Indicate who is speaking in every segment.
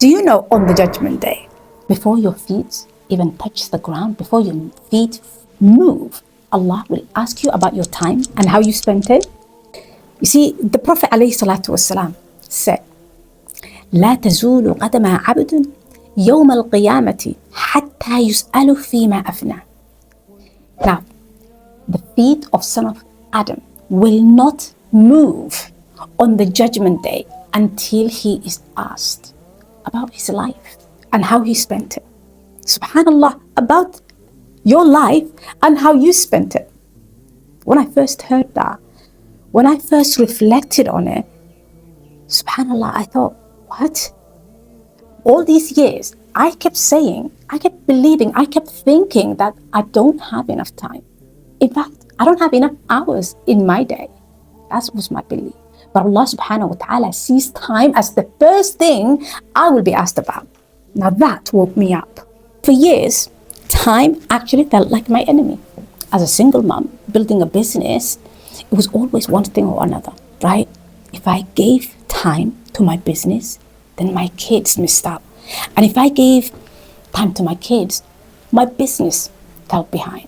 Speaker 1: Do you know on the judgment day, before your feet even touch the ground, before your feet move, Allah will ask you about your time and how you spent it? You see, the Prophet ﷺ said, لا تزول قدم عبد يوم القيامة حتى يسأل فيما أفنى. Now, the feet of son of Adam will not move on the judgment day until he is asked about his life and how he spent it. Subhanallah, about your life and how you spent it. When I first heard that, when I first reflected on it, subhanallah, I thought, what? All these years, I kept saying, I kept believing, I kept thinking that I don't have enough time. In fact, I don't have enough hours in my day. That was my belief. But Allah subhanahu wa ta'ala sees time as the first thing I will be asked about. Now that woke me up. For years, time actually felt like my enemy. As a single mom, building a business, it was always one thing or another, right? If I gave time to my business, then my kids missed out. And if I gave time to my kids, my business fell behind.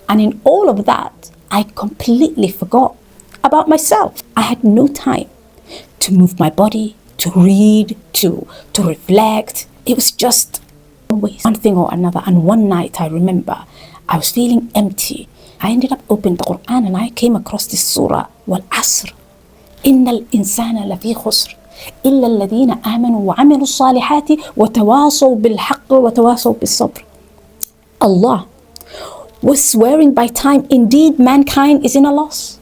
Speaker 1: And in all of that, I completely forgot about myself. I had no time to move my body, to read, to reflect. It was just always one thing or another. And one night I remember I was feeling empty. I ended up opening the Quran and I came across this surah, وَالْعَصْرِ إِنَّ الْإِنسَانَ لَفِي خُسْرٍ إِلَّا الَّذِينَ آمَنوا وَعَمِلُوا الصَّالِحَاتِ وَتَوَاصَوْا بِالْحَقِّ وَتَوَاصَوْا بِالصَّبْرِ. Allah was swearing by time, indeed mankind is in a loss,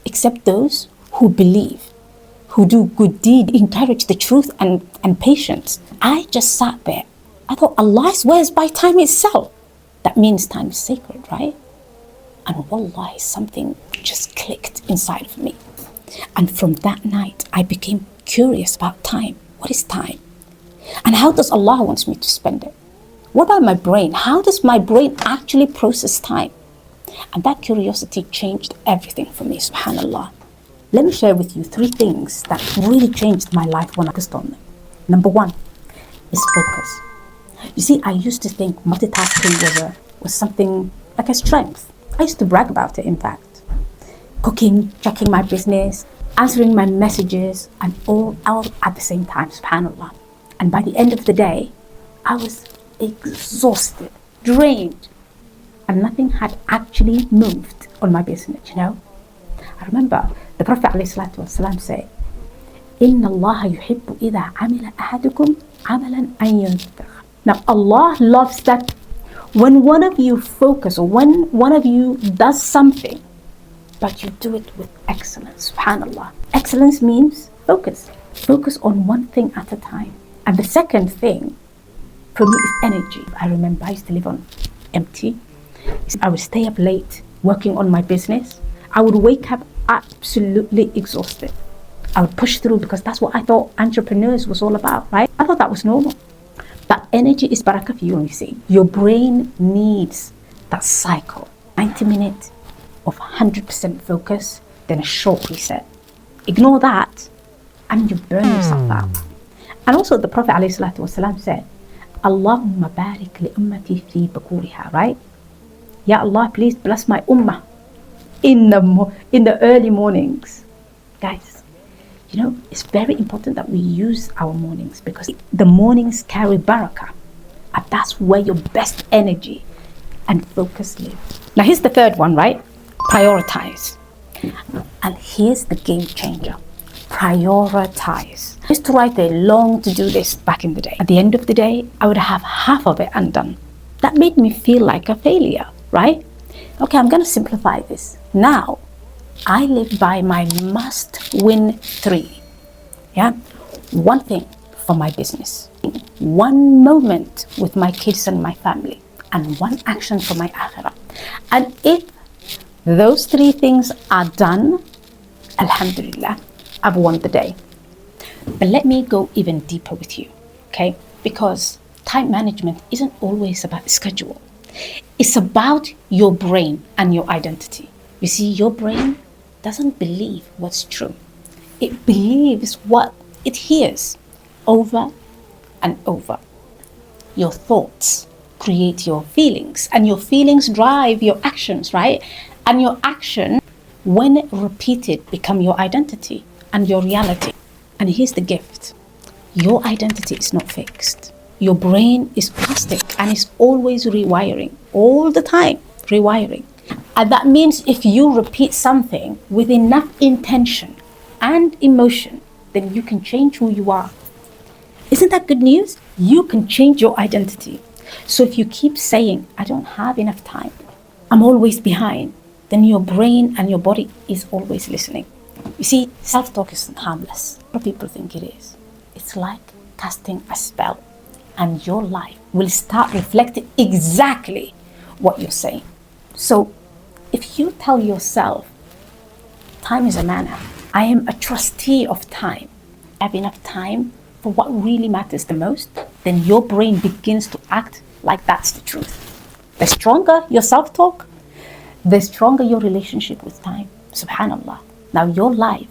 Speaker 1: except those who believe, who do good deed, encourage the truth and patience. I just sat there. I thought Allah swears by time itself. That means time is sacred, right? And wallahi, something just clicked inside of me. And from that night, I became curious about time. What is time? And how does Allah want me to spend it? What about my brain? How does my brain actually process time? And that curiosity changed everything for me, subhanallah. Let me share with you 3 things that really changed my life when I focused on them. Number 1 is focus. You see, I used to think multitasking was something like a strength. I used to brag about it, in fact. Cooking, checking my business, answering my messages, and all at the same time, subhanallah. And by the end of the day, I was exhausted, drained, and nothing had actually moved on my business, you know. I remember the Prophet ﷺ said, إِنَّ اللَّهَ يُحِبُّ إِذَا عَمِلَ أَحَدُكُمْ عَمَلًا أَن يُنْفِقْ. Now Allah loves that when one of you focus, or when one of you does something, but you do it with excellence, subhanallah. Excellence means focus. Focus on one thing at a time. And the second thing for me is energy. I remember I used to live on empty. I would stay up late working on my business. I would wake up absolutely exhausted. I would push through because that's what I thought entrepreneurs was all about, right? I thought that was normal. That energy is barakah for you, you see. Your brain needs that cycle. 90 minutes of 100% focus, then a short reset. Ignore that and you burn yourself out. And also the Prophet ﷺ said, Allahumma barik li ummati fi bakuriha, right? Ya Allah, please bless my ummah in the early mornings. Guys, you know, it's very important that we use our mornings because the mornings carry barakah. And that's where your best energy and focus live. Now here's the third one, right? Prioritize. And here's the game changer. Prioritize. I used to write a long to-do list back in the day. At the end of the day, I would have half of it undone. That made me feel like a failure, right? Okay, I'm going to simplify this. Now, I live by my must-win 3. Yeah? One thing for my business, one moment with my kids and my family, and one action for my akhirah. And if those 3 things are done, alhamdulillah, I've won the day. But let me go even deeper with you, okay? Because time management isn't always about schedule. It's about your brain and your identity. You see, your brain doesn't believe what's true. It believes what it hears over and over. Your thoughts create your feelings, and your feelings drive your actions, right? And your action, when repeated, become your identity and your reality. And here's the gift. Your identity is not fixed. Your brain is plastic and is always rewiring, all the time, rewiring. And that means if you repeat something with enough intention and emotion, then you can change who you are. Isn't that good news? You can change your identity. So if you keep saying, I don't have enough time, I'm always behind, then your brain and your body is always listening. You see, self-talk isn't harmless. A lot of people think it is. It's like casting a spell, and your life will start reflecting exactly what you're saying. So if you tell yourself, time is a manna, I am a trustee of time, I have enough time for what really matters the most, then your brain begins to act like that's the truth. The stronger your self-talk, the stronger your relationship with time. Subhanallah. Now your life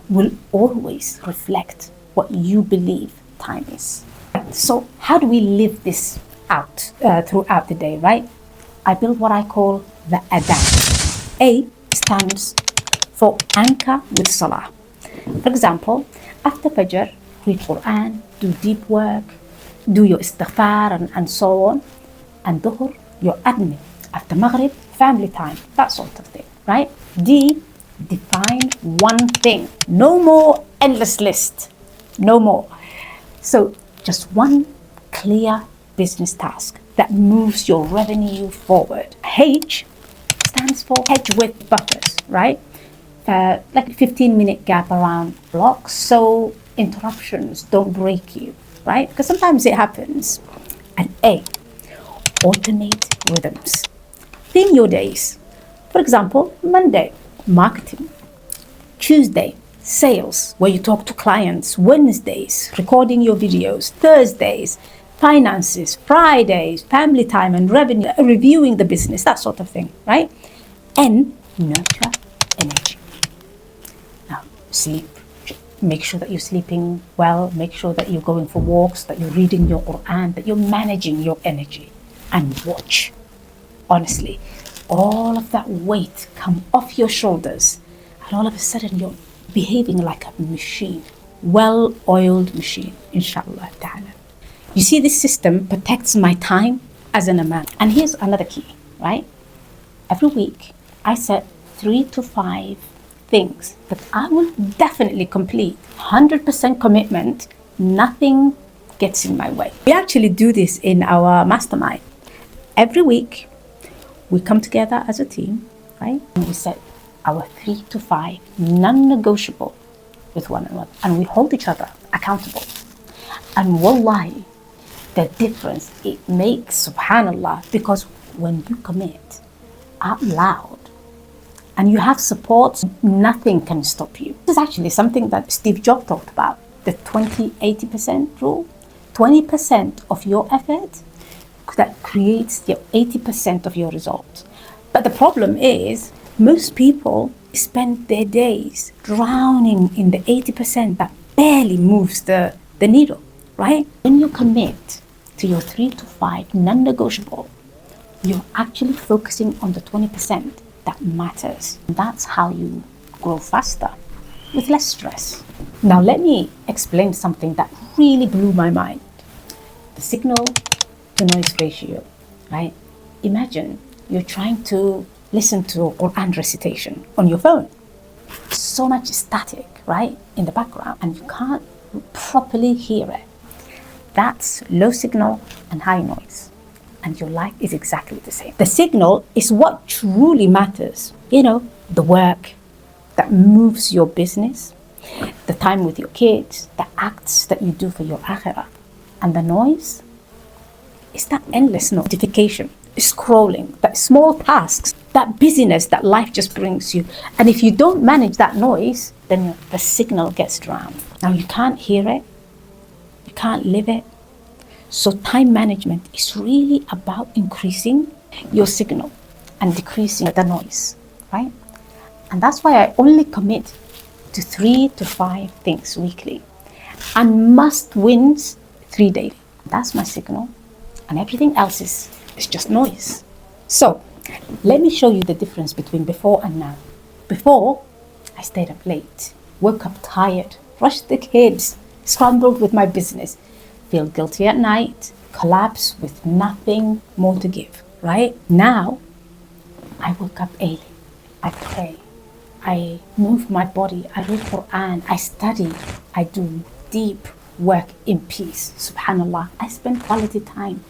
Speaker 1: will always reflect what you believe time is. So how do we live this out throughout the day, right? I build what I call the ADAN. A stands for anchor with salah. For example, after Fajr, read Quran, do deep work, do your istighfar and so on. And Dhuhr, your admin. After Maghrib, family time, that sort of thing, right? D, define one thing. No more endless list. No more. So just one clear business task that moves your revenue forward. H stands for hedge with buffers, right? Like a 15-minute gap around blocks, so interruptions don't break you, right? Because sometimes it happens. And A, automate rhythms. Theme your days. For example, Monday, marketing. Tuesday, sales, where you talk to clients. Wednesdays, recording your videos. Thursdays, finances. Fridays, family time and revenue, reviewing the business, that sort of thing, right? N, nurture energy. Now, sleep. Make sure that you're sleeping well. Make sure that you're going for walks, that you're reading your Quran, that you're managing your energy. And watch. Honestly, all of that weight come off your shoulders, and all of a sudden you're behaving like a machine, well-oiled machine, inshallah ta'ala. You see, this system protects my time as an imam. And here's another key, right? Every week, I set 3 to 5 things that I will definitely complete. 100% commitment, nothing gets in my way. We actually do this in our mastermind. Every week, we come together as a team, right? And we set our 3 to 5 non-negotiable with one another, and we hold each other accountable. And wallahi, the difference it makes, subhanallah, because when you commit out loud and you have support, nothing can stop you. This is actually something that Steve Jobs talked about, the 20-80% rule. 20% of your effort that creates your 80% of your results. But the problem is, most people spend their days drowning in the 80% that barely moves the needle, right? When you commit to your 3 to 5 non-negotiable, you're actually focusing on the 20% that matters. And that's how you grow faster with less stress. Now let me explain something that really blew my mind. The signal to noise ratio, right? Imagine you're trying to listen to Quran recitation on your phone. So much static, right, in the background, and you can't properly hear it. That's low signal and high noise. And your life is exactly the same. The signal is what truly matters. You know, the work that moves your business, the time with your kids, the acts that you do for your Akhirah. And the noise is that endless notification, scrolling, that small tasks, that busyness that life just brings you. And if you don't manage that noise, then the signal gets drowned. Now you can't hear it, you can't live it. So time management is really about increasing your signal and decreasing the noise, right? And that's why I only commit to 3 to 5 things weekly. And must wins 3 daily. That's my signal. And everything else is just noise. So let me show you the difference between before and now. Before, I stayed up late, woke up tired, rushed the kids, scrambled with my business, feel guilty at night, collapse with nothing more to give, right? Now, I wake up early, I pray, I move my body, I read Quran, I study, I do deep work in peace, subhanallah. I spend quality time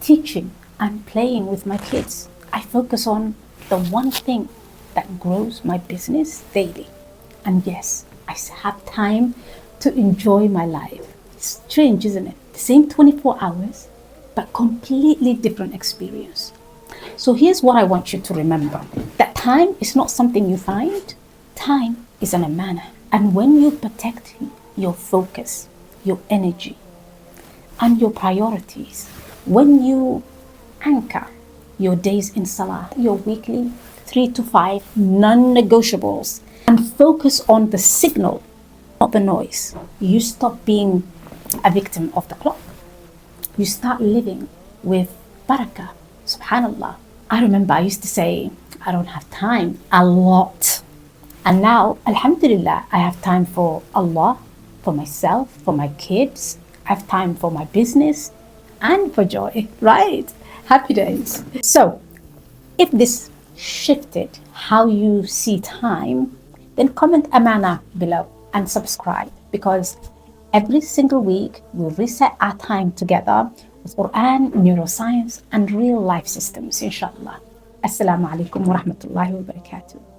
Speaker 1: teaching and playing with my kids. I focus on the one thing that grows my business daily. And yes, I have time to enjoy my life. It's strange, isn't it? The same 24 hours, but completely different experience. So here's what I want you to remember. That time is not something you find. Time is an amana. And when you protect your focus, your energy, and your priorities, when you anchor your days in salah, your weekly 3 to 5 non-negotiables, and focus on the signal, not the noise, you stop being a victim of the clock. You start living with barakah, subhanallah. I remember I used to say, I don't have time a lot. And now, alhamdulillah, I have time for Allah, for myself, for my kids. I have time for my business and for joy, right? Happy days. So, if this shifted how you see time, then comment amana below and subscribe, because every single week we'll reset our time together with Quran, neuroscience, and real life systems, inshallah. Assalamu alaikum wa rahmatullahi wa barakatuh.